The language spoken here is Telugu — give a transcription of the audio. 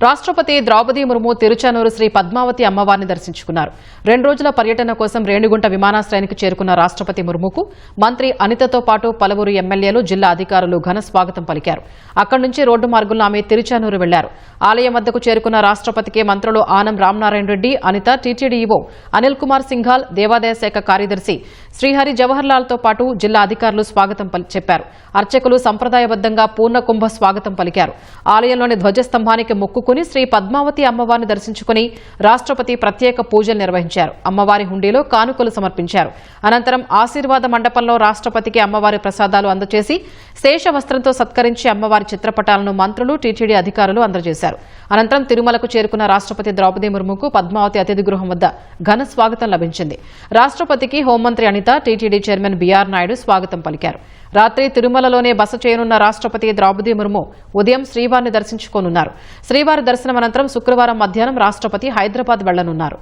రాష్ట్రపతి ద్రౌపది ముర్ము తిరుచానూరు శ్రీ పద్మావతి అమ్మవారిని దర్శించుకున్నారు. 2 రోజుల పర్యటన కోసం రేణిగుంట విమానాశ్రయానికి చేరుకున్న రాష్ట్రపతి ముర్ముకు మంత్రి అనితతో పాటు పలువురు ఎమ్మెల్యేలు, జిల్లా అధికారులు ఘన స్వాగతం పలికారు. అక్కడి నుంచి రోడ్డు మార్గంలో ఆమె తిరుచానూరు వెళ్లారు. ఆలయం వద్దకు చేరుకున్న రాష్ట్రపతికి మంత్రులు ఆనం రామనారాయణ రెడ్డి, అనిత, టీటీడీ ఈవో అనిల్ కుమార్ సింఘాల్, దేవాదాయ శాఖ కార్యదర్శి శ్రీహరి జవహర్ లాల్ తో పాటు జిల్లా అధికారులు స్వాగతం చెప్పారు. అర్చకులు సంప్రదాయబద్దంగా పూర్ణ కుంభ స్వాగతం పలికారు. ఆలయంలోని ధ్వజస్తంభానికి మొక్కుకుని శ్రీ పద్మావతి అమ్మవారిని దర్శించుకుని రాష్ట్రపతి ప్రత్యేక పూజలు నిర్వహించారు. అమ్మవారి హుండీలో కానుకలు సమర్పించారు. అనంతరం ఆశీర్వాద మండపంలో రాష్ట్రపతికి అమ్మవారి ప్రసాదాలు అందజేసి శేష వస్త్రంతో సత్కరించి అమ్మవారి చిత్రపటాలను మంత్రులు, టీటీడీ అధికారులు అందజేశారు. అనంతరం తిరుమలకు చేరుకున్న రాష్ట్రపతి ద్రౌపది ముర్ముకు పద్మావతి అతిథి గృహం వద్ద ఘన స్వాగతం లభించింది. రాష్ట్రపతికి హోంమంత్రి Anitha, TTD chairman B R Naidu స్వాగతం పలికారు. రాత్రి తిరుమలలోనే బస చేయనున్న రాష్ట్రపతి ద్రౌపది ముర్ము ఉదయం శ్రీవారిని దర్శించుకోనున్నారు. శ్రీవారి దర్శనం అనంతరం శుక్రవారం మధ్యాహ్నం రాష్ట్రపతి హైదరాబాద్ వెళ్లనున్నారు.